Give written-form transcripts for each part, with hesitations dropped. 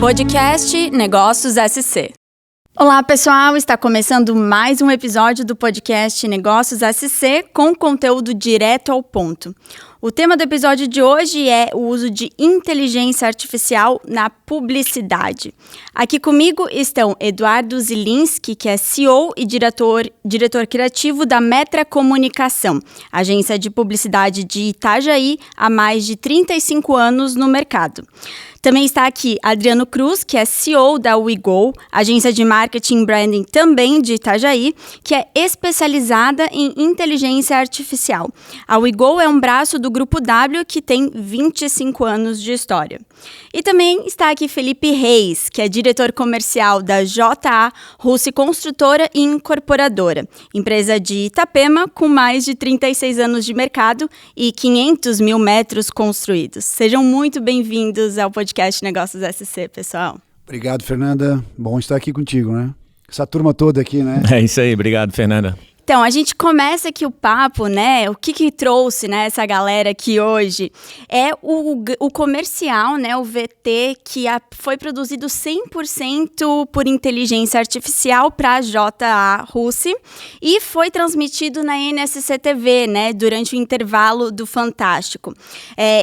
Podcast Negócios SC. Olá, pessoal! Está começando mais um episódio do podcast Negócios SC com conteúdo direto ao ponto. O tema do episódio de hoje é o uso de inteligência artificial na publicidade. Aqui comigo estão Eduardo Zilinski, que é CEO e diretor criativo da Metra Comunicação, agência de publicidade de Itajaí há mais de 35 anos no mercado. Também está aqui Adriano Cruz, que é CEO da WeGo, agência de marketing e branding também de Itajaí, que é especializada em inteligência artificial. A WeGo é um braço do Grupo W, que tem 25 anos de história. E também está aqui Felipe Reis, que é diretor comercial da JA Russi Construtora e Incorporadora, empresa de Itapema com mais de 36 anos de mercado e 500 mil metros construídos. Sejam muito bem-vindos ao podcast Negócios SC, pessoal. Obrigado, Fernanda. Bom estar aqui contigo, né? Essa turma toda aqui, né? É isso aí, obrigado, Fernanda. Então, a gente começa aqui o papo, né? O que trouxe, né, essa galera aqui hoje é o comercial, né? O VT que foi produzido 100% por inteligência artificial para a JA Russi e foi transmitido na NSC TV, né? Durante o intervalo do Fantástico.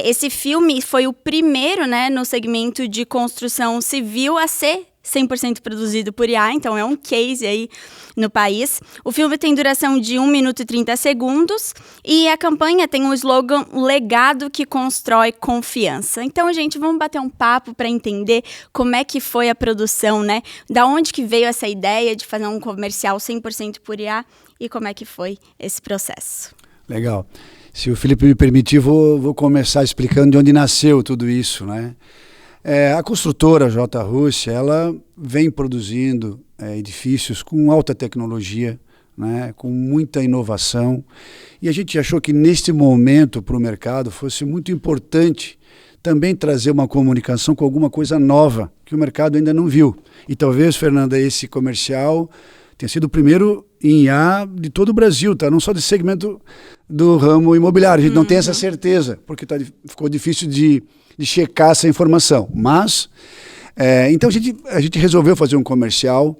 Esse filme foi o primeiro, né, no segmento de construção civil a ser 100% produzido por IA, então é um case aí no país. O filme tem duração de 1 minuto e 30 segundos e a campanha tem um slogan, um legado que constrói confiança. Então, gente, vamos bater um papo para entender como é que foi a produção, né? Da onde que veio essa ideia de fazer um comercial 100% por IA e como é que foi esse processo. Legal. Se o Felipe me permitir, vou começar explicando de onde nasceu tudo isso, né? A construtora JA Russi, ela vem produzindo edifícios com alta tecnologia, né, com muita inovação, e a gente achou que neste momento para o mercado fosse muito importante também trazer uma comunicação com alguma coisa nova que o mercado ainda não viu. E talvez, Fernanda, esse comercial tenha sido o primeiro em IA de todo o Brasil, tá? Não só desse segmento do ramo imobiliário, a gente não tem essa certeza, porque ficou difícil de checar essa informação, mas então a gente resolveu fazer um comercial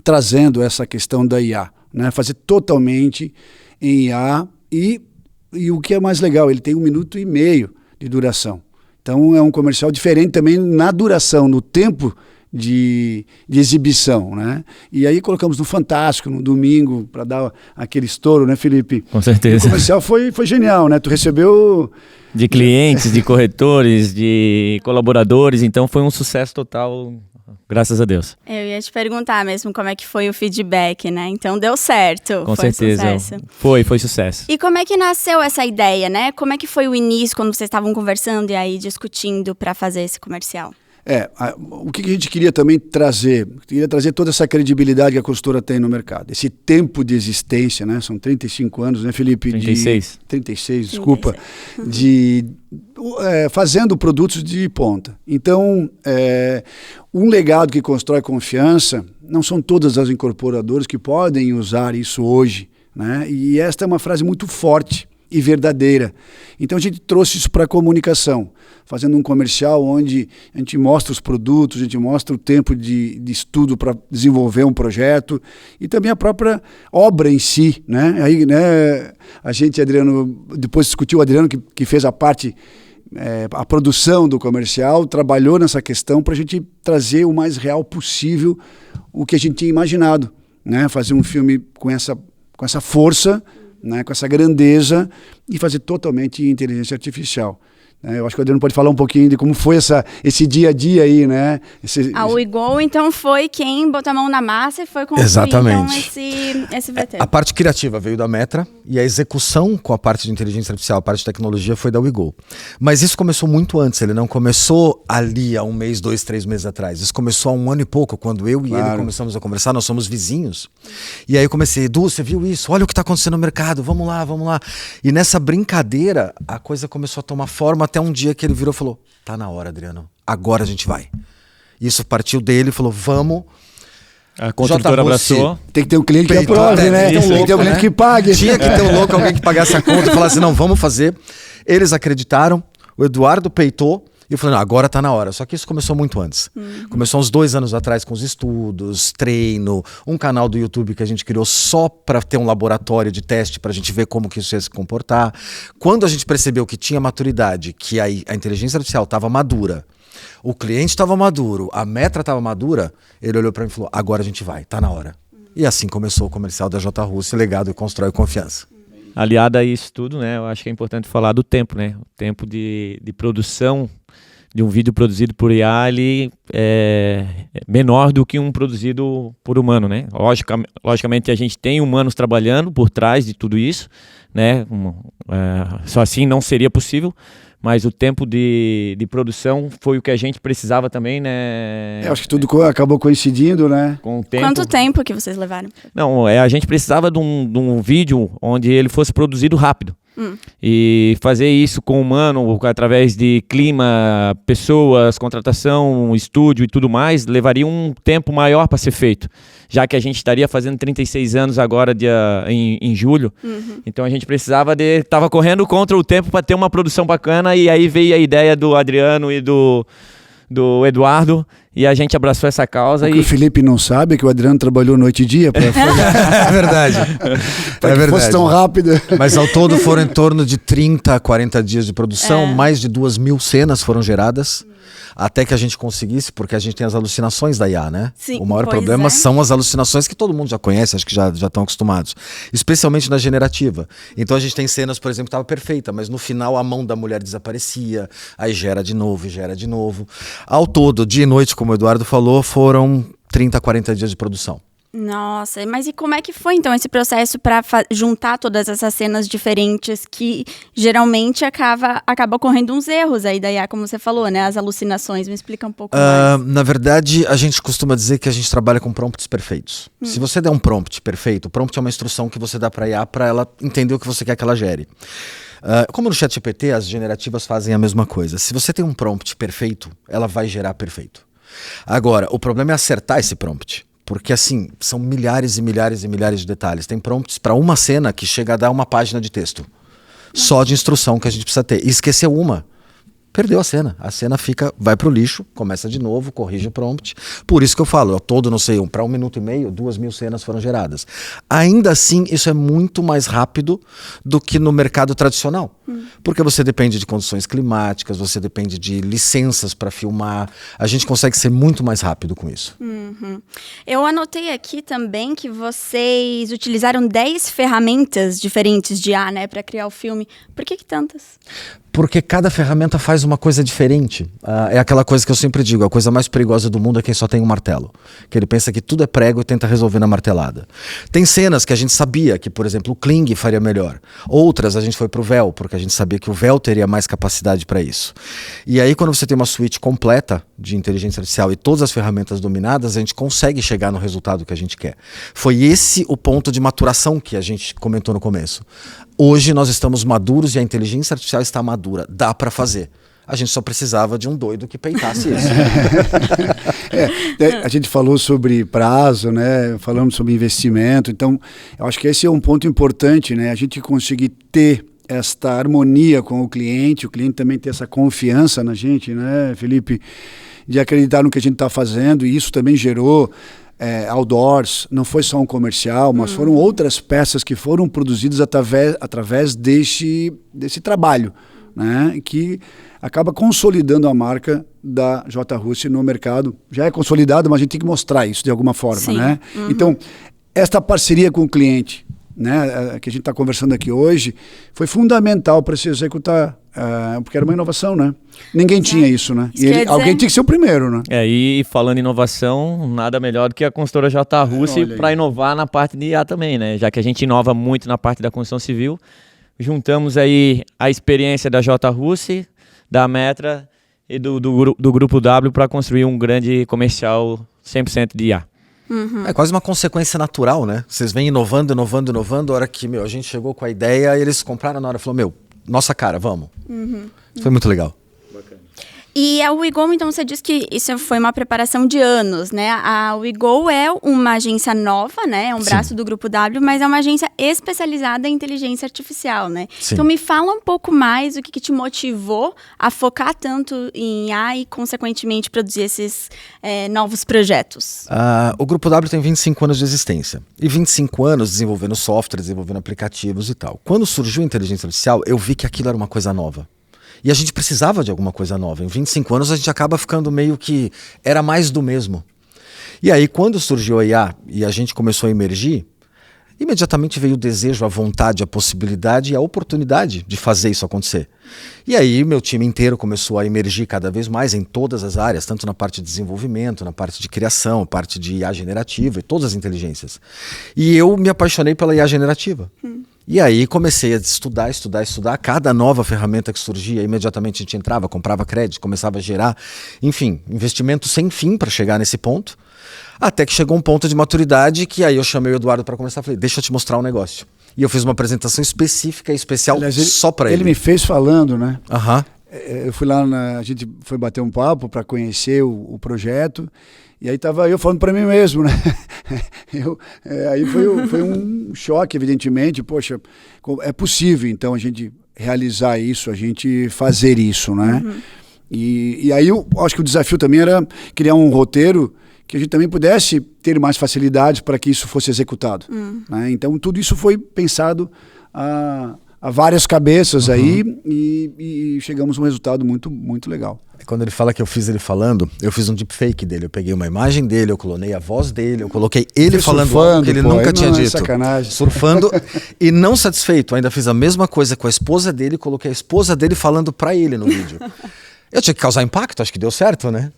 trazendo essa questão da IA, né? Fazer totalmente em IA e o que é mais legal, ele tem 1 minuto e meio de duração, então é um comercial diferente também na duração, no tempo de exibição, né? E aí colocamos no Fantástico, no domingo, para dar aquele estouro, né, Felipe? Com certeza. O comercial foi genial, né? Tu recebeu... De clientes, de corretores, de colaboradores, então foi um sucesso total, graças a Deus. Eu ia te perguntar mesmo como é que foi o feedback, né? Então deu certo. Com certeza. Sucesso. Foi sucesso. E como é que nasceu essa ideia, né? Como é que foi o início, quando vocês estavam conversando e aí discutindo para fazer esse comercial? O que a gente queria também trazer? Queria trazer toda essa credibilidade que a consultora tem no mercado. Esse tempo de existência, né? São 35 anos, né, Felipe? 36. 36, desculpa. Fazendo produtos de ponta. Então, um legado que constrói confiança, não são todas as incorporadoras que podem usar isso hoje, né? E esta é uma frase muito forte e verdadeira. Então a gente trouxe isso para a comunicação, fazendo um comercial onde a gente mostra os produtos, a gente mostra o tempo de estudo para desenvolver um projeto e também a própria obra em si, né? Aí, né, a gente, Adriano, depois discutiu o Adriano que fez a parte, a produção do comercial, trabalhou nessa questão para a gente trazer o mais real possível o que a gente tinha imaginado, né? Fazer um filme com essa força, né, com essa grandeza e fazer totalmente inteligência artificial. Eu acho que o Adriano pode falar um pouquinho de como foi esse dia a dia aí, né? A WeGo, então, foi quem botou a mão na massa e foi construir então, esse VT. A parte criativa veio da Metra e a execução com a parte de inteligência artificial, a parte de tecnologia foi da WeGo. Mas isso começou muito antes, ele não começou ali há 1 mês, 2, 3 meses atrás. Isso começou há 1 ano e pouco, quando eu e ele começamos a conversar, nós somos vizinhos. E aí eu comecei, Edu, você viu isso? Olha o que está acontecendo no mercado, vamos lá. E nessa brincadeira, a coisa começou a tomar forma até um dia que ele virou e falou, tá na hora, Adriano, agora a gente vai. Isso partiu dele, falou, vamos. A construtora abraçou. Tem que ter um cliente que aprove, né? Tem que ter um cliente que pague. Tinha que ter um louco, alguém que pagasse a conta e falasse, não, vamos fazer. Eles acreditaram, o Eduardo peitou E eu falei, não, agora tá na hora. Só que isso começou muito antes. Começou uns 2 anos atrás com os estudos, treino, um canal do YouTube que a gente criou só para ter um laboratório de teste pra gente ver como que isso ia se comportar. Quando a gente percebeu que tinha maturidade, que a inteligência artificial estava madura, o cliente estava maduro, a Metra estava madura, ele olhou para mim e falou, agora a gente vai, tá na hora. E assim começou o comercial da JRusso, legado e constrói confiança. Aliado a isso tudo, né, eu acho que é importante falar do tempo, né? O tempo de produção de um vídeo produzido por IA, ele é menor do que um produzido por humano, né? Logicamente a gente tem humanos trabalhando por trás de tudo isso, né? Só assim não seria possível, mas o tempo de produção foi o que a gente precisava também, né? Acho que tudo acabou coincidindo, né? Com o tempo. Quanto tempo que vocês levaram? Não, a gente precisava de um vídeo onde ele fosse produzido rápido. E fazer isso com o humano, através de clima, pessoas, contratação, estúdio e tudo mais, levaria um tempo maior para ser feito. Já que a gente estaria fazendo 36 anos agora em julho. Então a gente precisava estava correndo contra o tempo para ter uma produção bacana, e aí veio a ideia do Adriano e do Eduardo, e a gente abraçou essa causa. O que o Felipe não sabe é que o Adriano trabalhou noite e dia para É verdade. para que fosse tão rápido. Mas ao todo foram em torno de 30 a 40 dias de produção, mais de 2.000 cenas foram geradas, até que a gente conseguisse, porque a gente tem as alucinações da IA, né? Sim, o maior problema são as alucinações que todo mundo já conhece, acho que já estão acostumados, especialmente na generativa. Então a gente tem cenas, por exemplo, que estava perfeita, mas no final a mão da mulher desaparecia, aí gera de novo e gera de novo. Ao todo, dia e noite, como o Eduardo falou, foram 30 a 40 dias de produção. Nossa, mas e como é que foi então esse processo para juntar todas essas cenas diferentes que geralmente acaba ocorrendo uns erros aí da IA, como você falou, né? As alucinações, me explica um pouco mais. Na verdade, a gente costuma dizer que a gente trabalha com prompts perfeitos. Se você der um prompt perfeito, o prompt é uma instrução que você dá para a IA para ela entender o que você quer que ela gere. Como no ChatGPT, as generativas fazem a mesma coisa. Se você tem um prompt perfeito, ela vai gerar perfeito. Agora, o problema é acertar esse prompt. Porque assim, são milhares e milhares e milhares de detalhes. Tem prompts para uma cena que chega a dar uma página de texto. Só de instrução que a gente precisa ter. E esqueceu uma, perdeu a cena. A cena vai pro lixo, começa de novo, corrige o prompt. Por isso que eu falo, ao todo, não sei, para 1 minuto e meio, 2.000 cenas foram geradas. Ainda assim, isso é muito mais rápido do que no mercado tradicional. Porque você depende de condições climáticas, você depende de licenças para filmar. A gente consegue ser muito mais rápido com isso. Eu anotei aqui também que vocês utilizaram 10 ferramentas diferentes de IA, né, para criar o filme. Por que tantas? Porque cada ferramenta faz uma coisa diferente. É aquela coisa que eu sempre digo, a coisa mais perigosa do mundo é quem só tem um martelo. Que ele pensa que tudo é prego e tenta resolver na martelada. Tem cenas que a gente sabia que, por exemplo, o Kling faria melhor. Outras a gente foi pro véu, porque a gente sabia que o véu teria mais capacidade para isso. E aí quando você tem uma suíte completa de inteligência artificial e todas as ferramentas dominadas, a gente consegue chegar no resultado que a gente quer. Foi esse o ponto de maturação que a gente comentou no começo. Hoje nós estamos maduros e a inteligência artificial está madura. Dá para fazer. A gente só precisava de um doido que peitasse isso. A gente falou sobre prazo, né? Falamos sobre investimento. Então, eu acho que esse é um ponto importante, né? A gente conseguir ter esta harmonia com o cliente também ter essa confiança na gente, né, Felipe? De acreditar no que a gente está fazendo, e isso também gerou outdoors, não foi só um comercial, mas foram outras peças que foram produzidas através desse trabalho, né, que acaba consolidando a marca da JRusso no mercado. Já é consolidado, mas a gente tem que mostrar isso de alguma forma. Sim. Né? Então, esta parceria com o cliente, né, que a gente está conversando aqui hoje, foi fundamental para se executar, porque era uma inovação, né? Ninguém tinha isso, né? Alguém tinha que ser o primeiro, né? E falando em inovação, nada melhor do que a consultora JRusso para inovar na parte de IA também, né? Já que a gente inova muito na parte da construção civil, juntamos aí a experiência da JRusso, da Metra e do Grupo W para construir um grande comercial 100% de IA. É quase uma consequência natural, né? Vocês vêm inovando, a hora que a gente chegou com a ideia, eles compraram na hora e falaram, nossa cara, vamos. Foi muito legal. Bacana. E a WeGo, então, você disse que isso foi uma preparação de anos, né? A WeGo é uma agência nova, né? É um braço do Grupo W, mas é uma agência especializada em inteligência artificial, né? Sim. Então, me fala um pouco mais o que te motivou a focar tanto em IA e, consequentemente, produzir esses novos projetos. O Grupo W tem 25 anos de existência. E 25 anos desenvolvendo software, desenvolvendo aplicativos e tal. Quando surgiu a inteligência artificial, eu vi que aquilo era uma coisa nova. E a gente precisava de alguma coisa nova. Em 25 anos a gente acaba ficando meio que... Era mais do mesmo. E aí quando surgiu a IA e a gente começou a emergir, imediatamente veio o desejo, a vontade, a possibilidade e a oportunidade de fazer isso acontecer. E aí meu time inteiro começou a emergir cada vez mais em todas as áreas, tanto na parte de desenvolvimento, na parte de criação, parte de IA generativa e todas as inteligências. E eu me apaixonei pela IA generativa. E aí comecei a estudar. Cada nova ferramenta que surgia, imediatamente a gente entrava, comprava crédito, começava a gerar, enfim, investimento sem fim para chegar nesse ponto. Até que chegou um ponto de maturidade que aí eu chamei o Eduardo para conversar. Falei, deixa eu te mostrar um negócio. E eu fiz uma apresentação específica e especial. Aliás, só para ele. Ele me fez falando, né? Aham. Eu fui lá, a gente foi bater um papo para conhecer o projeto. E aí estava eu falando para mim mesmo, né? Aí foi um choque, evidentemente. Poxa, é possível, então, a gente realizar isso, a gente fazer isso, né? E aí eu acho que o desafio também era criar um roteiro que a gente também pudesse ter mais facilidades para que isso fosse executado. Né? Então, tudo isso foi pensado a várias cabeças aí e chegamos a um resultado muito, muito legal. Quando ele fala que eu fiz ele falando, eu fiz um deepfake dele. Eu peguei uma imagem dele, eu clonei a voz dele, eu coloquei ele falando algo que ele nunca tinha dito. Sacanagem. Surfando. E não satisfeito, ainda fiz a mesma coisa com a esposa dele e coloquei a esposa dele falando pra ele no vídeo. Eu tinha que causar impacto, acho que deu certo, né?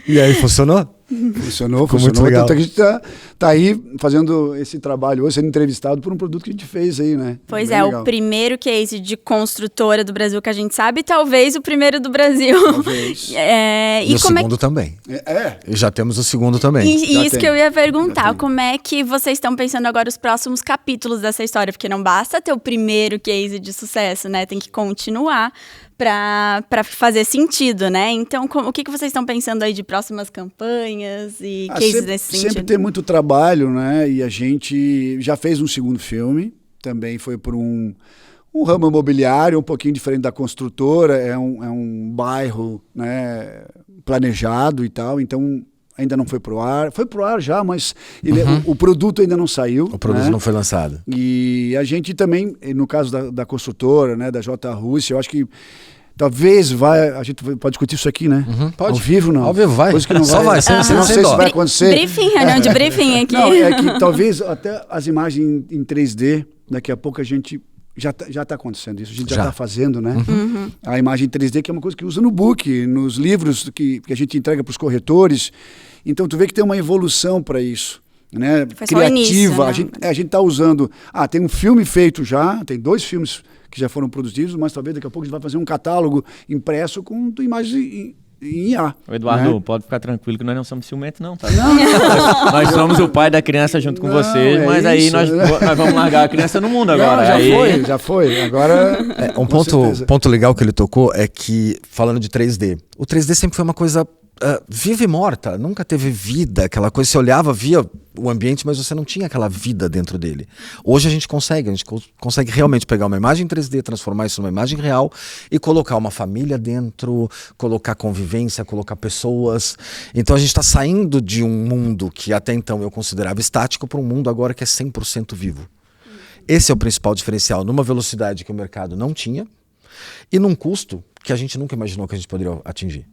E aí funcionou? Funcionou. Muito legal. Tanto que a gente tá aí fazendo esse trabalho hoje, sendo entrevistado por um produto que a gente fez aí, né? Pois Bem legal. O primeiro case de construtora do Brasil que a gente sabe, talvez o primeiro do Brasil. Talvez. E o segundo também. E já temos o segundo também. E isso que eu ia perguntar, como é que vocês estão pensando agora os próximos capítulos dessa história? Porque não basta ter o primeiro case de sucesso, né? Tem que continuar para fazer sentido, né? Então, o que vocês estão pensando aí de próximas campanhas e cases nesse sentido? Sempre tem muito trabalho, né? E a gente já fez um segundo filme, também foi por um ramo imobiliário, um pouquinho diferente da construtora, é um bairro, né, planejado e tal, então ainda não foi pro ar. Foi pro ar já, mas o produto ainda não saiu. O produto não foi lançado. E a gente também, no caso da construtora, né, da J. Rússia, eu acho que talvez a gente pode discutir isso aqui, né? Pode. Ao vivo não. Ao vivo vai. Coisa que não Só vai. Não sei se vai acontecer. Reunião de briefing aqui. Não, é que talvez até as imagens em 3D, daqui a pouco a gente já está acontecendo isso, a gente já está fazendo, né? A imagem 3D, que é uma coisa que usa no book, nos livros que a gente entrega para os corretores. Então tu vê que tem uma evolução para isso, né? Foi só o criativa. início, né? A gente está usando. Tem um filme feito já, tem 2 filmes que já foram produzidos, mas talvez daqui a pouco a gente vai fazer um catálogo impresso com imagens em IA. O Eduardo, né? Pode ficar tranquilo que nós não somos ciumentos, não, tá? Nós somos o pai da criança junto com vocês, mas isso, aí nós vamos largar a criança no mundo agora. Já foi. Agora. Um ponto legal que ele tocou é que, falando de 3D, o 3D sempre foi uma coisa viva e morta, nunca teve vida, aquela coisa, você olhava, via o ambiente, mas você não tinha aquela vida dentro dele. Hoje a gente consegue realmente pegar uma imagem 3D, transformar isso numa imagem real e colocar uma família dentro, colocar convivência, colocar pessoas. Então a gente está saindo de um mundo que até então eu considerava estático para um mundo agora que é 100% vivo. Esse é o principal diferencial, numa velocidade que o mercado não tinha e num custo que a gente nunca imaginou que a gente poderia atingir.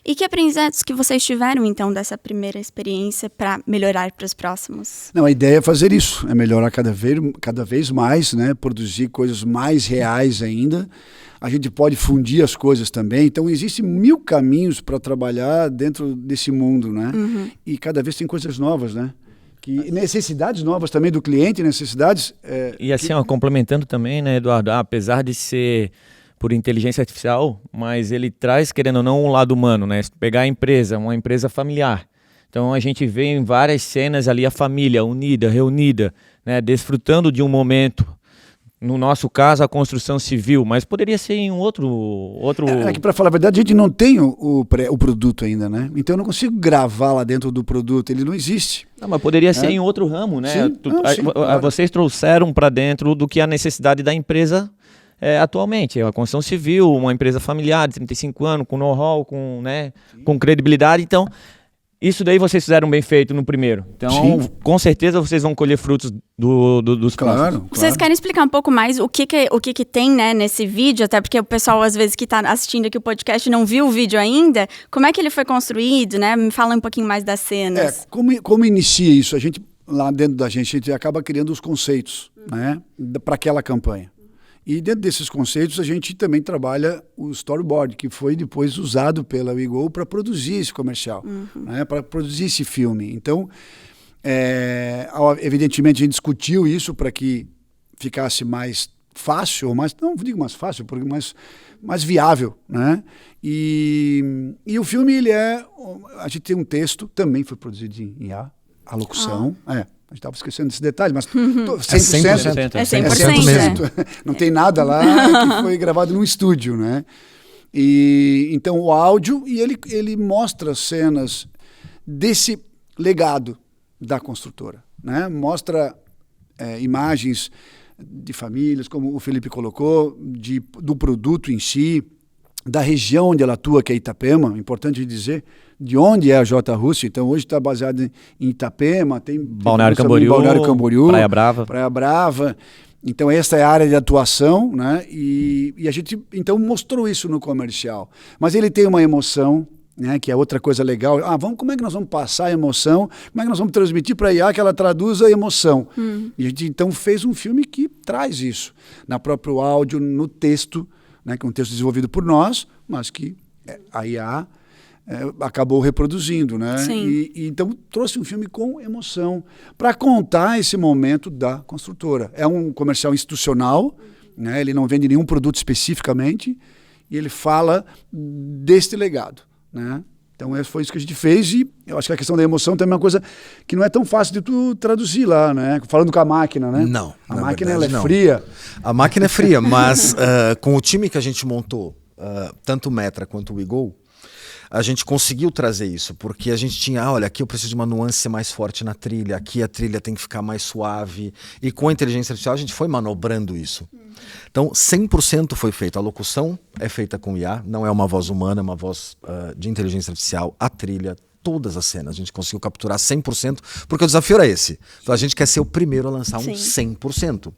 E que aprendizados que vocês tiveram, então, dessa primeira experiência para melhorar para os próximos? Não, a ideia é fazer isso, é melhorar cada vez mais, né? Produzir coisas mais reais ainda. A gente pode fundir as coisas também. Então, existem 1000 caminhos para trabalhar dentro desse mundo, né? E cada vez tem coisas novas, né? E necessidades novas também do cliente, necessidades... E assim, complementando também, né, Eduardo? Apesar de ser por inteligência artificial, mas ele traz, querendo ou não, um lado humano, né? Se pegar a empresa, uma empresa familiar. Então a gente vê em várias cenas ali a família unida, reunida, né? Desfrutando de um momento No nosso caso, a construção civil, mas poderia ser em um outro... É que, para falar a verdade, a gente não tem o produto ainda, né? Então eu não consigo gravar lá dentro do produto, ele não existe. Não, mas poderia ser em outro ramo, né? Sim. Sim, claro. Vocês trouxeram para dentro do que a necessidade da empresa atualmente. A construção civil, uma empresa familiar de 35 anos, com know-how, com credibilidade. Então, isso daí vocês fizeram bem feito no primeiro. Então, com certeza vocês vão colher frutos dos próximos. Claro. Vocês querem explicar um pouco mais o que tem, né, nesse vídeo? Até porque o pessoal, às vezes, que está assistindo aqui o podcast não viu o vídeo ainda. Como é que ele foi construído, né? Me fala um pouquinho mais das cenas. Como inicia isso? A gente, lá dentro da gente, a gente acaba criando os conceitos, né, para aquela campanha. E dentro desses conceitos a gente também trabalha o storyboard, que foi depois usado pela WeGo para produzir esse comercial, né, para produzir esse filme. Então, evidentemente a gente discutiu isso para que ficasse mais fácil, não digo mais fácil, porque mais viável, né? E o filme, a gente tem um texto, também foi produzido em IA, a locução, a gente estava esquecendo desse detalhe, mas 100%. É 100% mesmo. Não tem nada lá que foi gravado num estúdio, né? E então o áudio, e ele mostra cenas desse legado da construtora, né? Mostra imagens de famílias, como o Felipe colocou, do produto em si, da região onde ela atua, que é Itapema, importante dizer, de onde é a J. Russo. Então hoje está baseado em Itapema, tem Balneário Camboriú, Praia Brava. Então essa é a área de atuação, né? E a gente então mostrou isso no comercial. Mas ele tem uma emoção, né, que é outra coisa legal. Como é que nós vamos passar a emoção? Como é que nós vamos transmitir para a IA que ela traduza a emoção? E a gente então fez um filme que traz isso, na próprio áudio, no texto, né, que é um texto desenvolvido por nós, mas que a IA acabou reproduzindo, né? E então trouxe um filme com emoção para contar esse momento da construtora. É um comercial institucional, né? Ele não vende nenhum produto especificamente e ele fala deste legado, né? Então foi isso que a gente fez, e eu acho que a questão da emoção também é uma coisa que não é tão fácil de tu traduzir lá, né? Falando com a máquina, né? Não. A máquina ela é fria. A máquina é fria, mas com o time que a gente montou, tanto o Metra quanto o WeGo, a gente conseguiu trazer isso, porque a gente tinha, olha, aqui eu preciso de uma nuance mais forte na trilha, aqui a trilha tem que ficar mais suave, e com a inteligência artificial a gente foi manobrando isso. Então, 100% foi feito. A locução é feita com IA, não é uma voz humana, é uma voz de inteligência artificial, a trilha, todas as cenas. A gente conseguiu capturar 100%, porque o desafio era esse. Então, a gente quer ser o primeiro a lançar um 100%.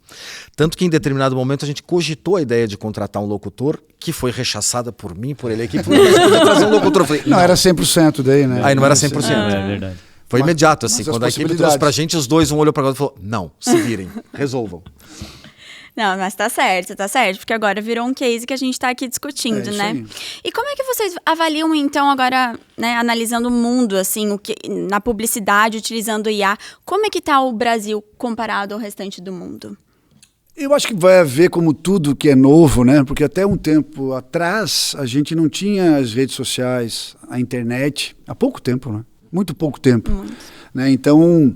Tanto que em determinado momento a gente cogitou a ideia de contratar um locutor, que foi rechaçada por mim, por ele aqui, porque a gente podia trazer um locutor. Eu falei, não, era 100% daí, né? Aí não era 100%. É verdade. Foi imediato, assim. Quando a equipe trouxe pra gente, os dois, um olhou pra cá e falou, não, se virem, resolvam. Não, mas tá certo, porque agora virou um case que a gente tá aqui discutindo, né? Aí. E como é que vocês avaliam, então, agora, né, analisando o mundo, assim, na publicidade, utilizando o IA, como é que tá o Brasil comparado ao restante do mundo? Eu acho que vai haver, como tudo que é novo, né? Porque até um tempo atrás a gente não tinha as redes sociais, a internet, há pouco tempo, né? Muito pouco tempo. Né? Então,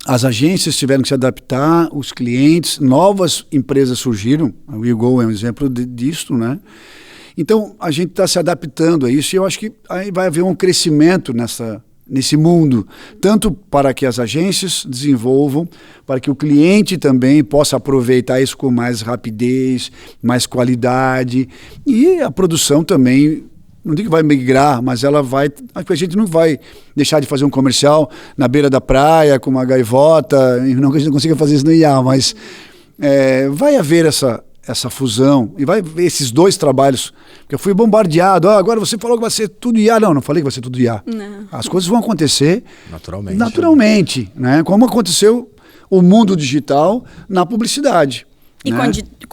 as agências tiveram que se adaptar, os clientes, novas empresas surgiram, a WeGo é um exemplo disso, né? Então, a gente está se adaptando a isso, e eu acho que aí vai haver um crescimento nesse mundo, tanto para que as agências desenvolvam, para que o cliente também possa aproveitar isso com mais rapidez, mais qualidade, e a produção também, não digo que vai migrar, mas ela vai, acho que a gente não vai deixar de fazer um comercial na beira da praia, com uma gaivota, não que a gente não consiga fazer isso no IA, mas vai haver essa fusão, e vai ver esses dois trabalhos, porque eu fui bombardeado, agora você falou que vai ser tudo IA, não falei que vai ser tudo IA. Não. As coisas vão acontecer naturalmente, né? Como aconteceu o mundo digital na publicidade. E, né? E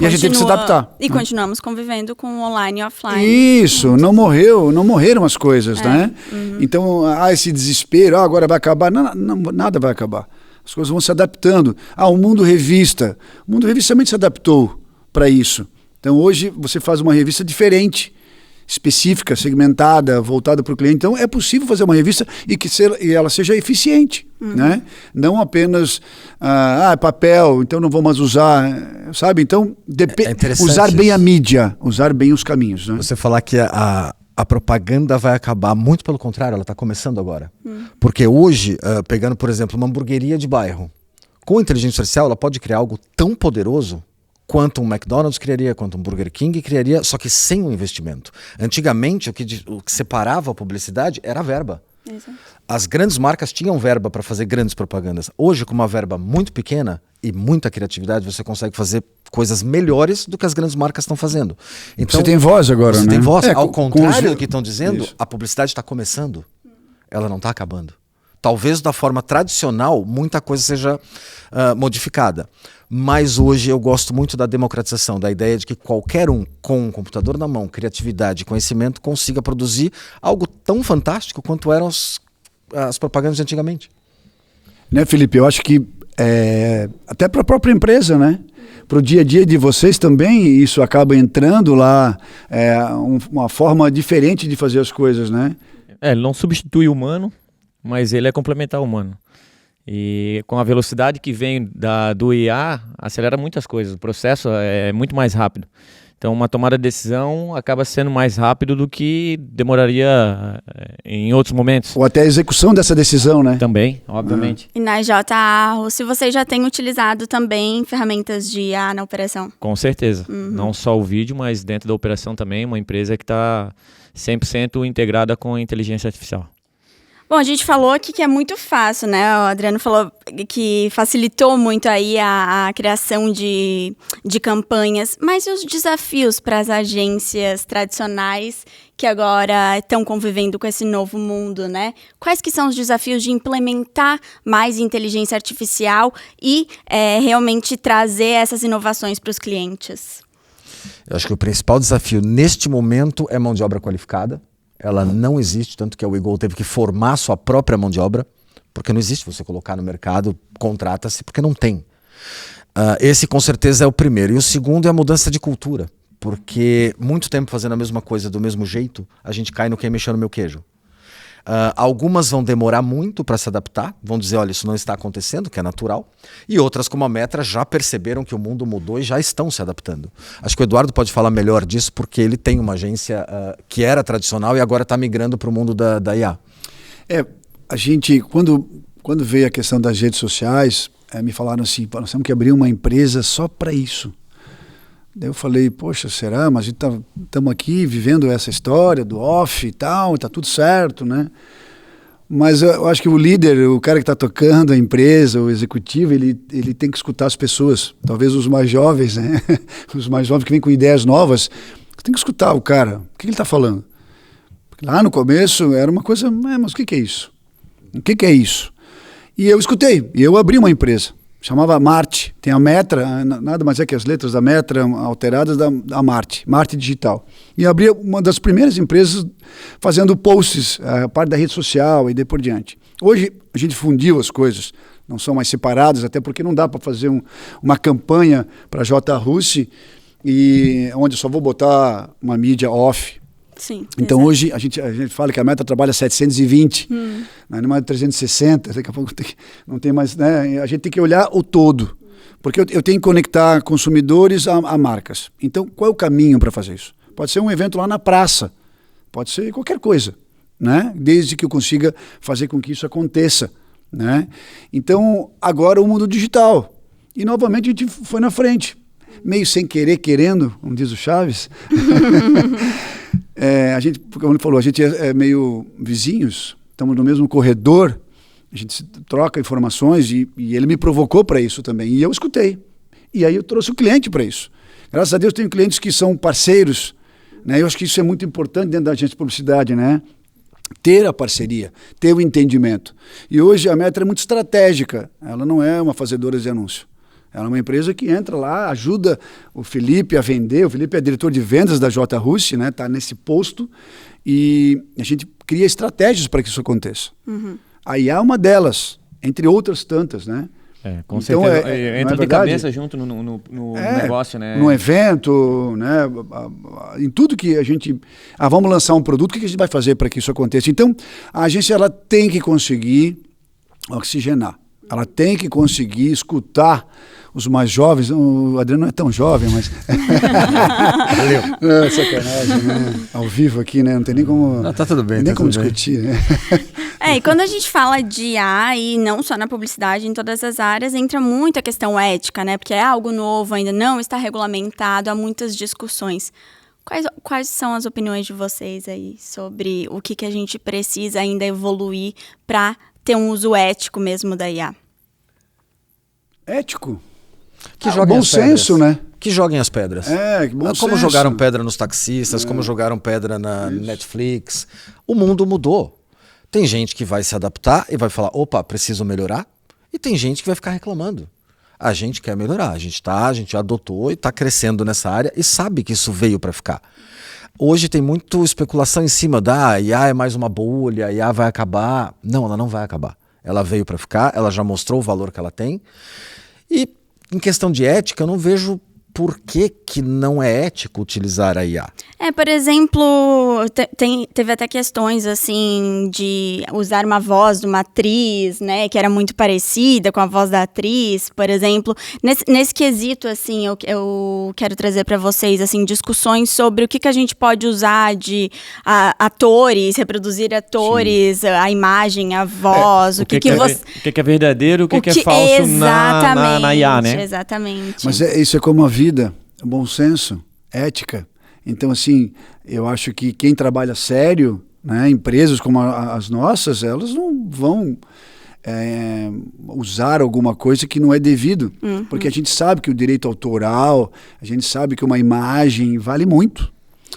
a gente tem que se adaptar. E continuamos convivendo com online e offline. Isso, não morreram as coisas, né? Então, esse desespero, agora vai acabar, nada vai acabar. As coisas vão se adaptando. O mundo revista também se adaptou para isso. Então hoje você faz uma revista diferente específica, segmentada, voltada para o cliente. Então, é possível fazer uma revista e ela seja eficiente, né? Não apenas papel, então não vou mais usar, sabe? Então, usar bem a mídia, usar bem os caminhos, né? Você falar que a propaganda vai acabar, muito pelo contrário, ela está começando agora. Porque hoje, pegando, por exemplo, uma hamburgueria de bairro, com inteligência artificial, ela pode criar algo tão poderoso quanto um McDonald's criaria, quanto um Burger King criaria, só que sem o investimento. Antigamente, o que separava a publicidade era a verba. Exato. As grandes marcas tinham verba para fazer grandes propagandas. Hoje, com uma verba muito pequena e muita criatividade, você consegue fazer coisas melhores do que as grandes marcas estão fazendo. Então, você tem voz agora, você né? tem voz. Ao contrário do que estão dizendo, a publicidade está começando. Ela não está acabando. Talvez da forma tradicional, muita coisa seja modificada. Mas hoje eu gosto muito da democratização, da ideia de que qualquer um com um computador na mão, criatividade e conhecimento consiga produzir algo tão fantástico quanto eram as propagandas de antigamente. Né, Felipe? Eu acho que até para a própria empresa, né? Para o dia a dia de vocês também, isso acaba entrando lá, uma forma diferente de fazer as coisas, né? Ele não substitui o humano, mas ele é complementar ao humano. E com a velocidade que vem do IA, acelera muitas coisas. O processo é muito mais rápido. Então, uma tomada de decisão acaba sendo mais rápido do que demoraria em outros momentos. Ou até a execução dessa decisão, né? Também, obviamente. E na JA, se você já tem utilizado também ferramentas de IA na operação? Com certeza. Não só o vídeo, mas dentro da operação também, uma empresa que está 100% integrada com a inteligência artificial. Bom, a gente falou aqui que é muito fácil, né? O Adriano falou que facilitou muito aí a criação de campanhas, mas e os desafios para as agências tradicionais que agora estão convivendo com esse novo mundo, né? Quais que são os desafios de implementar mais inteligência artificial e realmente trazer essas inovações para os clientes? Eu acho que o principal desafio neste momento é mão de obra qualificada. Ela não existe, tanto que a WeGo teve que formar sua própria mão de obra, porque não existe você colocar no mercado, contrata-se, porque não tem. Esse com certeza é o primeiro. E o segundo é a mudança de cultura, porque muito tempo fazendo a mesma coisa do mesmo jeito, a gente cai no quem mexeu no meu queijo. Algumas vão demorar muito para se adaptar, vão dizer, olha, isso não está acontecendo, que é natural. E outras, como a Metra, já perceberam que o mundo mudou e já estão se adaptando. Acho que o Eduardo pode falar melhor disso, porque ele tem uma agência que era tradicional e agora está migrando para o mundo da IA. A gente, quando veio a questão das redes sociais, me falaram assim, nós temos que abrir uma empresa só para isso. Daí eu falei, poxa, será? Mas a gente estamos aqui vivendo essa história do off e tal, está tudo certo, né? Mas eu acho que o líder, o cara que está tocando a empresa, o executivo, ele tem que escutar as pessoas. Talvez os mais jovens, né? Os mais jovens que vêm com ideias novas, tem que escutar o cara. O que ele está falando? Porque lá no começo era uma coisa, mas o que é isso? O que é isso? E eu escutei, e eu abri uma empresa. Chamava Marte, tem a Metra, nada mais é que as letras da Metra alteradas da Marte, Marte Digital. E abri uma das primeiras empresas fazendo posts, a parte da rede social e daí por diante. Hoje a gente fundiu as coisas, não são mais separadas, até porque não dá para fazer uma campanha para a JA Russi e onde eu só vou botar uma mídia off. Sim, então exato. Hoje a gente fala que a Meta trabalha 720, não é mais de 360, daqui a pouco não tem mais, né? A gente tem que olhar o todo, porque eu tenho que conectar consumidores a marcas. Então qual é o caminho para fazer isso? Pode ser um evento lá na praça, pode ser qualquer coisa, né? Desde que eu consiga fazer com que isso aconteça, né? Então agora o mundo digital, e novamente a gente foi na frente, meio sem querer, querendo, como diz o Chaves. A gente, como ele falou, a gente é meio vizinhos, estamos no mesmo corredor, a gente troca informações e ele me provocou para isso também, e eu escutei. E aí eu trouxe o cliente para isso. Graças a Deus tenho clientes que são parceiros, né? Eu acho que isso é muito importante dentro da agência de publicidade, né? Ter a parceria, ter o entendimento. E hoje a Metra é muito estratégica, ela não é uma fazedora de anúncio. Ela é uma empresa que entra lá, ajuda o Felipe a vender. O Felipe é diretor de vendas da JA Russi, né? Está nesse posto. E a gente cria estratégias para que isso aconteça. A IA é uma delas, entre outras tantas, né? Com Então, certeza. Entra não é de cabeça junto no negócio, né? No evento, né? Em tudo que a gente... vamos lançar um produto, o que a gente vai fazer para que isso aconteça? Então, a agência ela tem que conseguir oxigenar. Ela tem que conseguir escutar os mais jovens. O Adriano não é tão jovem, mas... Valeu. Não, sacanagem, né? Ao vivo aqui, né? Não tem nem como... Não, tá tudo bem. Nem tá como tudo bem. discutir, né? E quando a gente fala de IA, e não só na publicidade, em todas as áreas, entra muito a questão ética, né? Porque é algo novo, ainda não está regulamentado, há muitas discussões. Quais são as opiniões de vocês aí sobre o que a gente precisa ainda evoluir para ter um uso ético mesmo da IA? Ético? Que joguem bom as pedras. senso, né? Que joguem as pedras. Que bom Como senso. jogaram pedra nos taxistas, como jogaram pedra na Netflix. O mundo mudou. Tem gente que vai se adaptar e vai falar, opa, preciso melhorar. E tem gente que vai ficar reclamando. A gente quer melhorar, a gente adotou e está crescendo nessa área e sabe que isso veio para ficar. Hoje tem muita especulação em cima da IA é mais uma bolha, a IA vai acabar. Não, ela não vai acabar. Ela veio para ficar, ela já mostrou o valor que ela tem. E em questão de ética, eu não vejo por que não é ético utilizar a IA. Por exemplo, teve até questões, assim, de usar uma voz de uma atriz, né, que era muito parecida com a voz da atriz, por exemplo. Nesse quesito, assim, eu quero trazer para vocês, assim, discussões sobre o que a gente pode usar de atores, reproduzir atores, Sim. A imagem, a voz, o que é verdadeiro, o que é falso na IA, né? Exatamente. Mas isso é como a vida, bom senso, ética. Então, assim, eu acho que quem trabalha sério, né, empresas como as nossas, elas não vão usar alguma coisa que não é devido. Porque a gente sabe que o direito autoral, a gente sabe que uma imagem vale muito.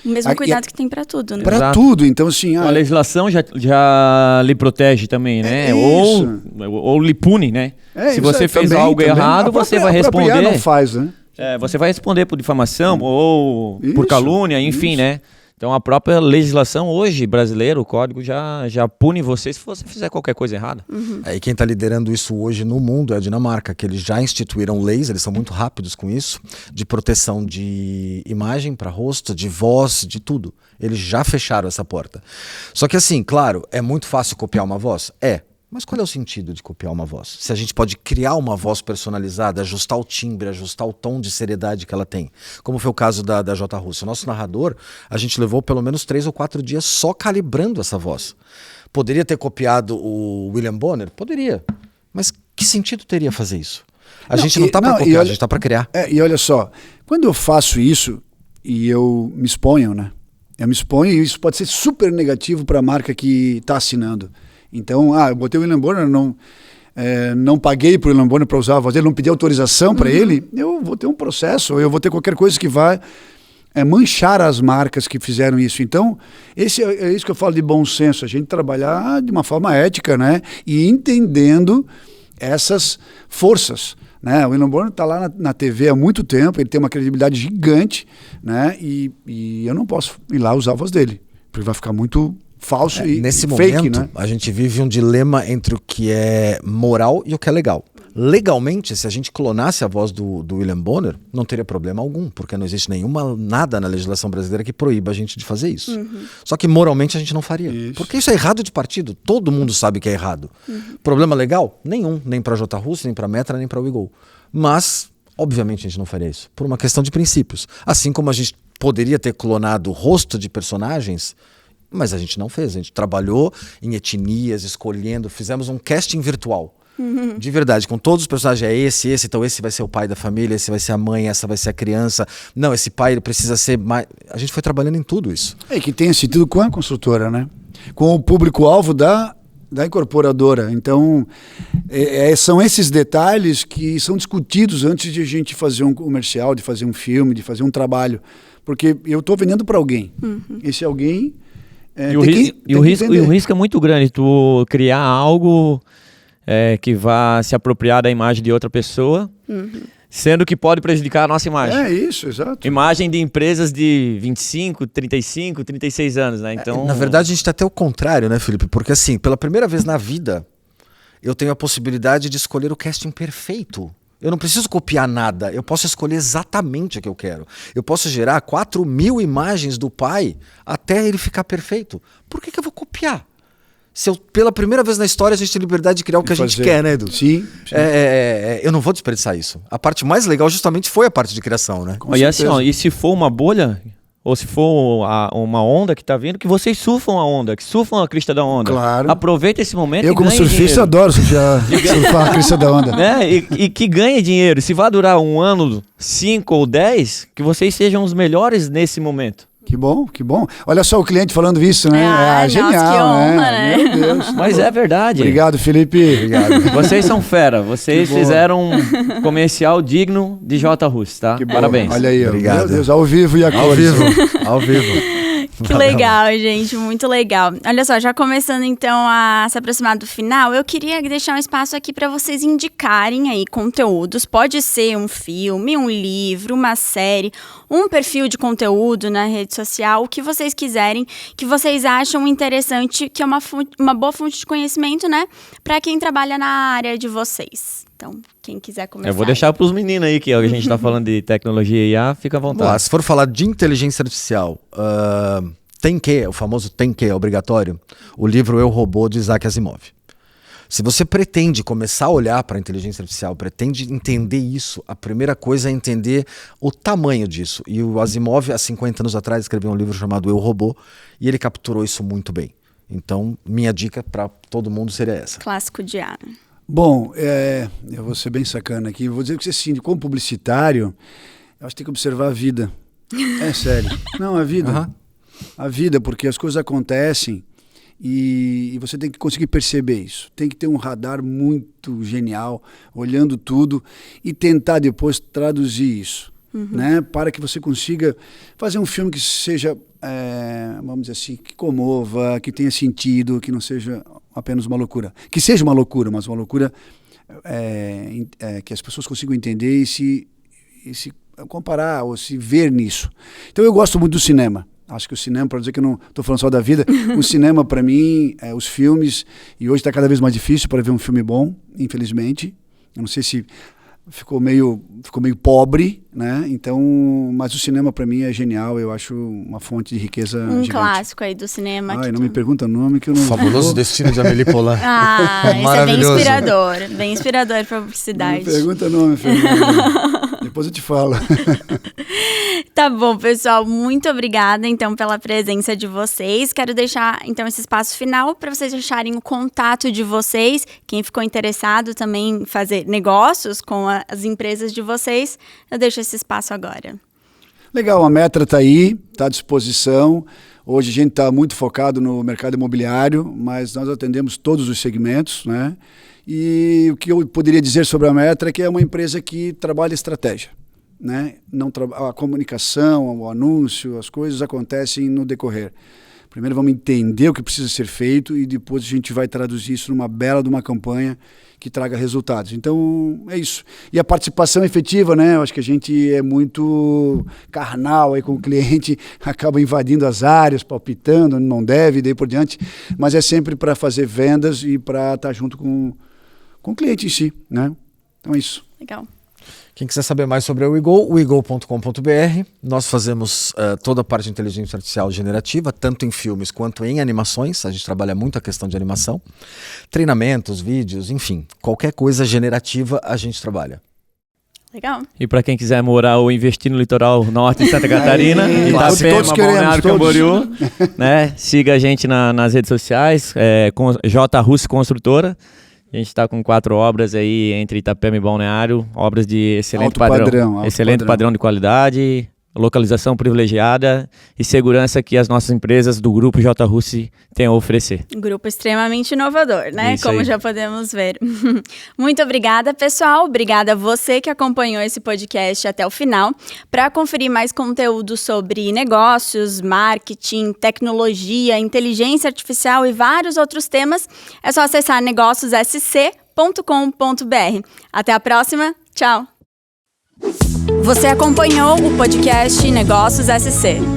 O mesmo cuidado que tem para tudo, né? Para tudo, então assim... A legislação já lhe protege também, né? Ou lhe pune, né? Se você fez algo errado, você vai responder... A não faz, né? Você vai responder por difamação ou por calúnia, enfim, né? Então a própria legislação hoje brasileira, o código já pune você se você fizer qualquer coisa errada. E quem está liderando isso hoje no mundo é a Dinamarca, que eles já instituíram leis, eles são muito rápidos com isso, de proteção de imagem para rosto, de voz, de tudo. Eles já fecharam essa porta. Só que assim, claro, é muito fácil copiar uma voz? Mas qual é o sentido de copiar uma voz? Se a gente pode criar uma voz personalizada, ajustar o timbre, ajustar o tom de seriedade que ela tem. Como foi o caso da J. Russo. O nosso narrador, a gente levou pelo menos 3 ou 4 dias só calibrando essa voz. Poderia ter copiado o William Bonner? Poderia. Mas que sentido teria fazer isso? A gente não está para copiar, a gente está para criar. E olha só, quando eu faço isso e eu me exponho, né? Eu me exponho e isso pode ser super negativo para a marca que está assinando. Então, eu botei o William Bonner, não paguei para o William Bonner para usar a voz dele, não pedi autorização para ele, eu vou ter um processo, ou eu vou ter qualquer coisa que vai manchar as marcas que fizeram isso. Então, é isso que eu falo de bom senso, a gente trabalhar de uma forma ética, né? E entendendo essas forças. Né? O William Bonner está lá na TV há muito tempo, ele tem uma credibilidade gigante, né? E eu não posso ir lá usar a voz dele, porque vai ficar muito... falso e nesse fake, momento, né? A gente vive um dilema entre o que é moral e o que é legal. Legalmente, se a gente clonasse a voz do William Bonner, não teria problema algum, porque não existe nada na legislação brasileira que proíba a gente de fazer isso. Só que moralmente a gente não faria. Porque isso é errado de partido. Todo mundo sabe que é errado. Problema legal? Nenhum. Nem para J. Russo, nem para Metra, nem para WeGo. Mas, obviamente, a gente não faria isso. Por uma questão de princípios. Assim como a gente poderia ter clonado o rosto de personagens... Mas a gente não fez, a gente trabalhou em etnias, escolhendo, fizemos um casting virtual. De verdade, com todos os personagens, então esse vai ser o pai da família, esse vai ser a mãe, essa vai ser a criança. Não, esse pai ele precisa ser mais... A gente foi trabalhando em tudo isso. Que tenha sentido com a construtora, né? Com o público-alvo da incorporadora. Então, são esses detalhes que são discutidos antes de a gente fazer um comercial, de fazer um filme, de fazer um trabalho. Porque eu estou vendendo para alguém. Esse alguém... o risco é muito grande, tu criar algo que vá se apropriar da imagem de outra pessoa, sendo que pode prejudicar a nossa imagem. Isso, exato. Imagem de empresas de 25, 35, 36 anos, né? Então... Na verdade, a gente está até o contrário, né, Felipe? Porque assim, pela primeira vez na vida, eu tenho a possibilidade de escolher o casting perfeito. Eu não preciso copiar nada, eu posso escolher exatamente o que eu quero. Eu posso gerar 4.000 imagens do pai até ele ficar perfeito. Por que eu vou copiar? Se pela primeira vez na história a gente tem liberdade de criar o que a gente quer, né, Edu? Sim. Eu não vou desperdiçar isso. A parte mais legal justamente foi a parte de criação, né? E assim, e se for uma bolha, ou se for uma onda que tá vindo, que vocês surfam a onda, que surfam a crista da onda. Claro. Aproveita esse momento Eu, como surfista, dinheiro. adoro surfar a crista da onda. Né? E que ganhe dinheiro. Se vai durar 1 ano, 5 ou 10, que vocês sejam os melhores nesse momento. Que bom, que bom. Olha só o cliente falando isso, né? Nossa, Genial, que honra, né? Meu Deus. Mas é verdade. Obrigado, Felipe. Obrigado. Vocês são fera. Vocês Que bom. fizeram um comercial digno de J. Russo, tá? Que bom. Parabéns. Olha aí, Obrigado. Meu Deus, ao vivo e a Ao cores. vivo, ao vivo. Que legal, gente, muito legal. Olha só, já começando então a se aproximar do final, eu queria deixar um espaço aqui para vocês indicarem aí conteúdos. Pode ser um filme, um livro, uma série, um perfil de conteúdo na rede social, o que vocês quiserem, que vocês acham interessante, que é uma boa fonte de conhecimento, né, para quem trabalha na área de vocês. Então, quem quiser começar. Eu vou deixar para os meninos aí, que a gente está falando de tecnologia e IA, fica à vontade. Se for falar de inteligência artificial, tem que, o famoso tem que é obrigatório, o livro Eu, Robô, de Isaac Asimov. Se você pretende começar a olhar para a inteligência artificial, pretende entender isso, a primeira coisa é entender o tamanho disso. E o Asimov, há 50 anos atrás, escreveu um livro chamado Eu, Robô, e ele capturou isso muito bem. Então, minha dica para todo mundo seria essa. Clássico de ar. Bom, eu vou ser bem sacana aqui. Vou dizer que assim, como publicitário, eu acho que tem que observar a vida. É sério. Não, a vida. Uhum. A vida, porque as coisas acontecem e você tem que conseguir perceber isso. Tem que ter um radar muito genial, olhando tudo e tentar depois traduzir isso. Né? Para que você consiga fazer um filme que seja, vamos dizer assim, que comova, que tenha sentido, que não seja apenas uma loucura. Que seja uma loucura, mas uma loucura que as pessoas consigam entender e se comparar ou se ver nisso. Então eu gosto muito do cinema. Acho que o cinema, para dizer que eu não estou falando só da vida, o cinema para mim, os filmes, e hoje está cada vez mais difícil para ver um filme bom, infelizmente. Eu não sei se ficou meio pobre, né? Então, mas o cinema para mim é genial, eu acho uma fonte de riqueza gigante. Clássico aí do cinema. Ai, não me pergunta o nome que eu não... Fabuloso Destino de Amélie Poulain. Esse é bem inspirador para a publicidade. Não me pergunta o nome, Fernanda. Depois eu te falo. Tá bom, pessoal, muito obrigada então pela presença de vocês. Quero deixar então esse espaço final para vocês deixarem o contato de vocês. Quem ficou interessado também em fazer negócios com as empresas de vocês, eu deixo esse espaço agora. Legal, a Metra está aí, está à disposição. Hoje a gente está muito focado no mercado imobiliário, mas nós atendemos todos os segmentos, né? E o que eu poderia dizer sobre a Metra é que é uma empresa que trabalha estratégia, né? A comunicação, o anúncio, as coisas acontecem no decorrer. Primeiro vamos entender o que precisa ser feito e depois a gente vai traduzir isso numa bela de uma campanha que traga resultados. Então, é isso. E a participação efetiva, né? Eu acho que a gente é muito carnal aí com o cliente, acaba invadindo as áreas, palpitando, não deve, e daí por diante. Mas é sempre para fazer vendas e para estar junto com o cliente em si, né? Então é isso. Legal. Quem quiser saber mais sobre a WeGo, wego.com.br. Nós fazemos toda a parte de inteligência artificial generativa, tanto em filmes quanto em animações. A gente trabalha muito a questão de animação. Treinamentos, vídeos, enfim. Qualquer coisa generativa a gente trabalha. Legal. E para quem quiser morar ou investir no litoral norte de Santa Catarina, Itapema, Balneário Camboriú, né? Siga a gente nas redes sociais, J. Russo Construtora. A gente está com 4 obras aí entre Itapema e Balneário, obras de excelente padrão de qualidade, localização privilegiada e segurança que as nossas empresas do Grupo J. Russo têm a oferecer. Grupo extremamente inovador, né? Isso Como aí. já podemos ver. Muito obrigada, pessoal. Obrigada a você que acompanhou esse podcast até o final. Para conferir mais conteúdo sobre negócios, marketing, tecnologia, inteligência artificial e vários outros temas, é só acessar negóciossc.com.br. Até a próxima. Tchau! Você acompanhou o podcast Negócios SC.